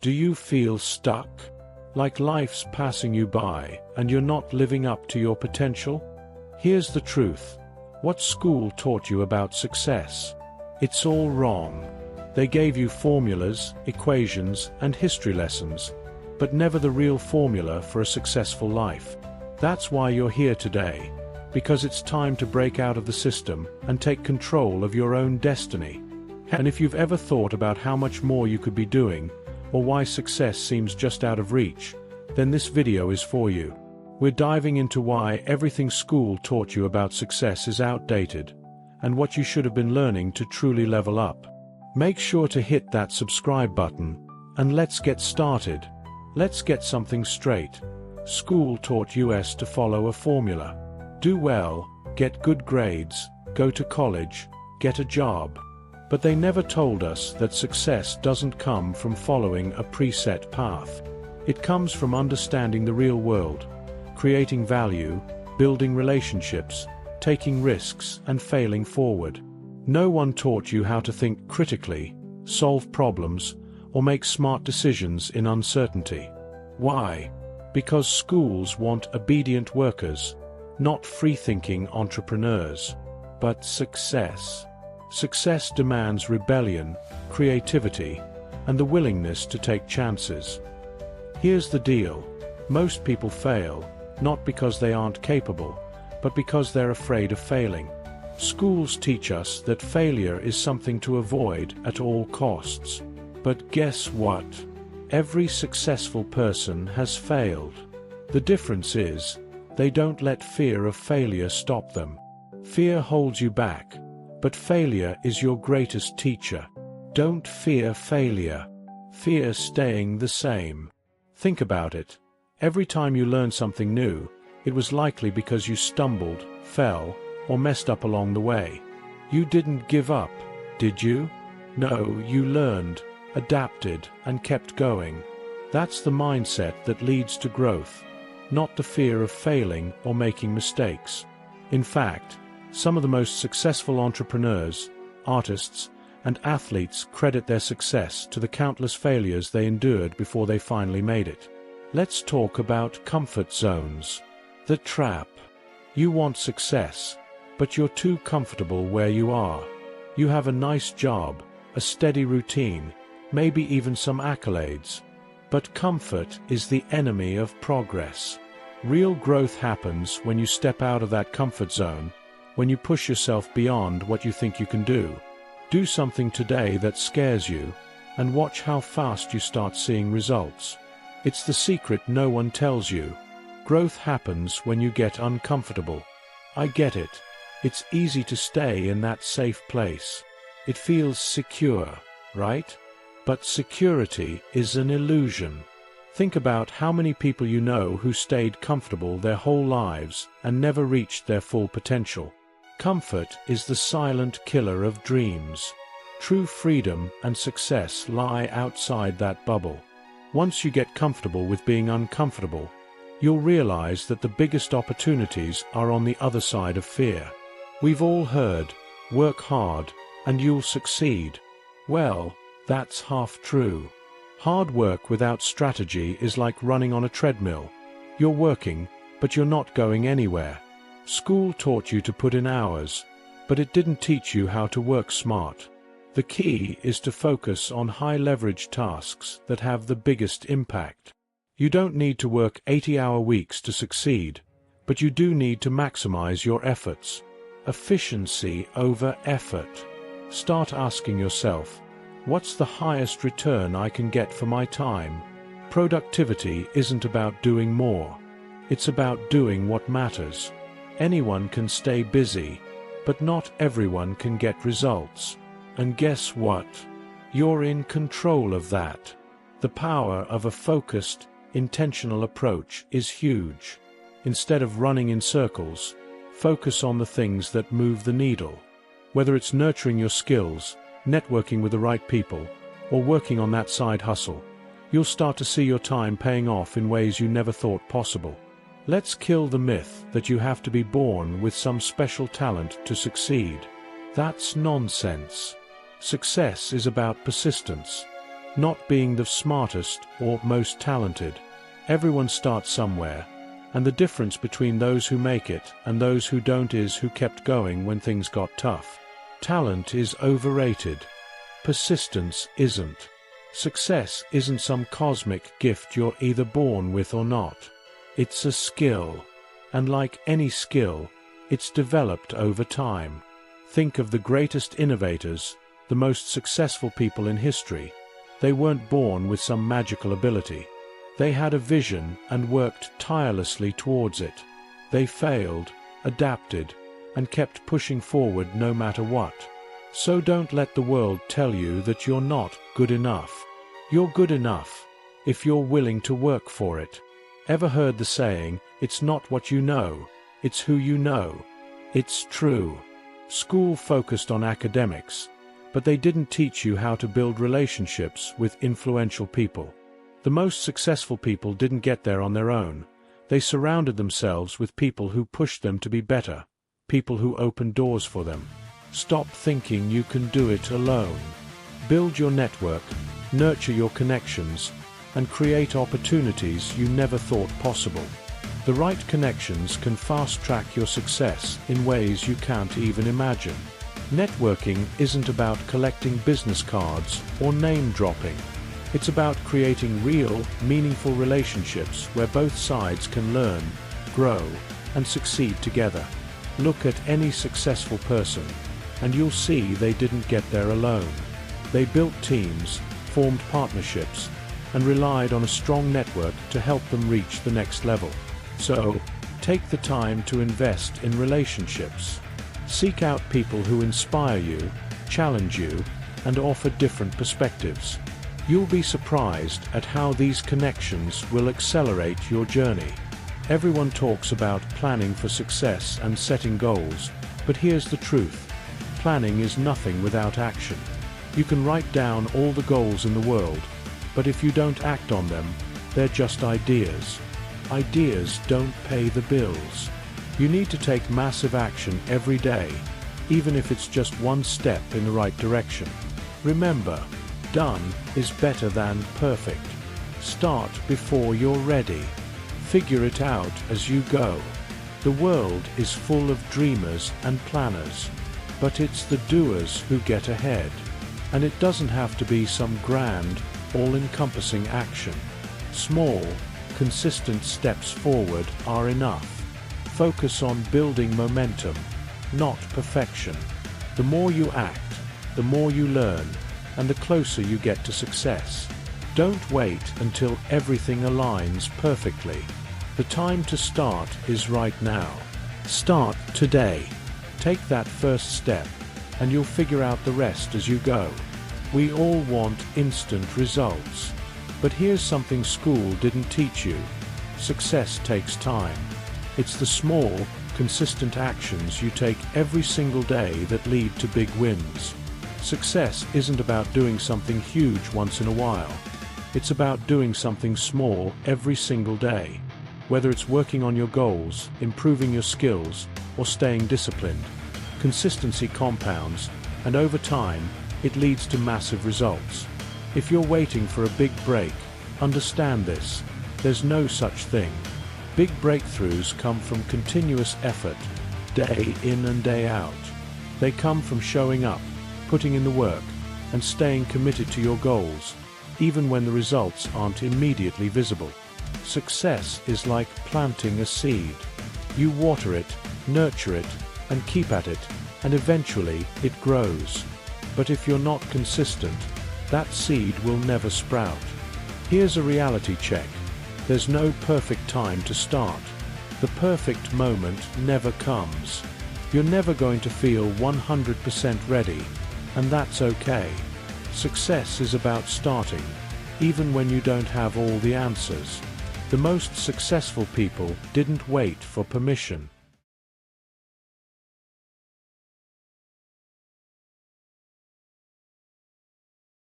Do you feel stuck? Like life's passing you by and you're not living up to your potential? Here's the truth. What school taught you about success? It's all wrong. They gave you formulas, equations, and history lessons, but never the real formula for a successful life. That's why you're here today, because it's time to break out of the system and take control of your own destiny. And if you've ever thought about how much more you could be doing, or why success seems just out of reach, then this video is for you. We're diving into why everything school taught you about success is outdated, and what you should have been learning to truly level up. Make sure to hit that subscribe button, and let's get started. Let's get something straight. School taught us to follow a formula. Do well, get good grades, go to college, get a job. But they never told us that success doesn't come from following a preset path. It comes from understanding the real world, creating value, building relationships, taking risks, and failing forward. No one taught you how to think critically, solve problems, or make smart decisions in uncertainty. Why? Because schools want obedient workers, not free-thinking entrepreneurs. But success. Success demands rebellion, creativity, and the willingness to take chances. Here's the deal. Most people fail, not because they aren't capable, but because they're afraid of failing. Schools teach us that failure is something to avoid at all costs. But guess what? Every successful person has failed. The difference is, they don't let fear of failure stop them. Fear holds you back, but failure is your greatest teacher. Don't fear failure. Fear staying the same. Think about it. Every time you learn something new, it was likely because you stumbled, fell, or messed up along the way. You didn't give up, did you? No, you learned, adapted, and kept going. That's the mindset that leads to growth, not the fear of failing or making mistakes. In fact, some of the most successful entrepreneurs, artists, and athletes credit their success to the countless failures they endured before they finally made it. Let's talk about comfort zones. The trap. You want success, but you're too comfortable where you are. You have a nice job, a steady routine, maybe even some accolades. But comfort is the enemy of progress. Real growth happens when you step out of that comfort zone, when you push yourself beyond what you think you can do. Do something today that scares you, and watch how fast you start seeing results. It's the secret no one tells you. Growth happens when you get uncomfortable. I get it. It's easy to stay in that safe place. It feels secure, right? But security is an illusion. Think about how many people you know who stayed comfortable their whole lives and never reached their full potential. Comfort is the silent killer of dreams. True freedom and success lie outside that bubble. Once you get comfortable with being uncomfortable, you'll realize that the biggest opportunities are on the other side of fear. We've all heard, work hard, and you'll succeed. Well, that's half true. Hard work without strategy is like running on a treadmill. You're working, but you're not going anywhere. School taught you to put in hours, but it didn't teach you how to work smart. The key is to focus on high-leverage tasks that have the biggest impact. You don't need to work 80-hour weeks to succeed, but you do need to maximize your efforts. Efficiency over effort. Start asking yourself, what's the highest return I can get for my time? Productivity isn't about doing more. It's about doing what matters. Anyone can stay busy, but not everyone can get results. And guess what? You're in control of that. The power of a focused, intentional approach is huge. Instead of running in circles, focus on the things that move the needle. Whether it's nurturing your skills, networking with the right people, or working on that side hustle, you'll start to see your time paying off in ways you never thought possible. Let's kill the myth that you have to be born with some special talent to succeed. That's nonsense. Success is about persistence. not being the smartest or most talented. Everyone starts somewhere, and the difference between those who make it and those who don't is who kept going when things got tough. Talent is overrated. Persistence isn't. Success isn't some cosmic gift you're either born with or not. It's a skill. And like any skill, it's developed over time. Think of the greatest innovators, the most successful people in history. They weren't born with some magical ability. They had a vision and worked tirelessly towards it. They failed, adapted, and kept pushing forward no matter what. So don't let the world tell you that you're not good enough. You're good enough if you're willing to work for it. Ever heard the saying, "It's not what you know, it's who you know"? It's true. School focused on academics, but they didn't teach you how to build relationships with influential people. The most successful people didn't get there on their own. They surrounded themselves with people who pushed them to be better, people who opened doors for them. Stop thinking you can do it alone. Build your network, nurture your connections, and create opportunities you never thought possible. The right connections can fast-track your success in ways you can't even imagine. Networking isn't about collecting business cards or name-dropping. It's about creating real, meaningful relationships where both sides can learn, grow, and succeed together. Look at any successful person, and you'll see they didn't get there alone. They built teams, formed partnerships, and relied on a strong network to help them reach the next level. So, take the time to invest in relationships. Seek out people who inspire you, challenge you, and offer different perspectives. You'll be surprised at how these connections will accelerate your journey. Everyone talks about planning for success and setting goals, but here's the truth. Planning is nothing without action. You can write down all the goals in the world, but if you don't act on them, they're just ideas. Ideas don't pay the bills. You need to take massive action every day, even if it's just one step in the right direction. Remember, done is better than perfect. Start before you're ready. Figure it out as you go. The world is full of dreamers and planners, but it's the doers who get ahead. And it doesn't have to be some grand, all-encompassing action. Small, consistent steps forward are enough. Focus on building momentum, not perfection. The more you act, the more you learn, and the closer you get to success. Don't wait until everything aligns perfectly. The time to start is right now. Start today. Take that first step, and you'll figure out the rest as you go. We all want instant results. But here's something school didn't teach you. Success takes time. It's the small, consistent actions you take every single day that lead to big wins. Success isn't about doing something huge once in a while. It's about doing something small every single day. Whether it's working on your goals, improving your skills, or staying disciplined, consistency compounds, and over time, it leads to massive results. If you're waiting for a big break, understand this: there's no such thing. Big breakthroughs come from continuous effort, day in and day out. They come from showing up, putting in the work, and staying committed to your goals, even when the results aren't immediately visible. Success is like planting a seed. You water it, nurture it, and keep at it, and eventually it grows. But if you're not consistent, that seed will never sprout. Here's a reality check. There's no perfect time to start. The perfect moment never comes. You're never going to feel 100% ready, and that's okay. Success is about starting, even when you don't have all the answers. The most successful people didn't wait for permission.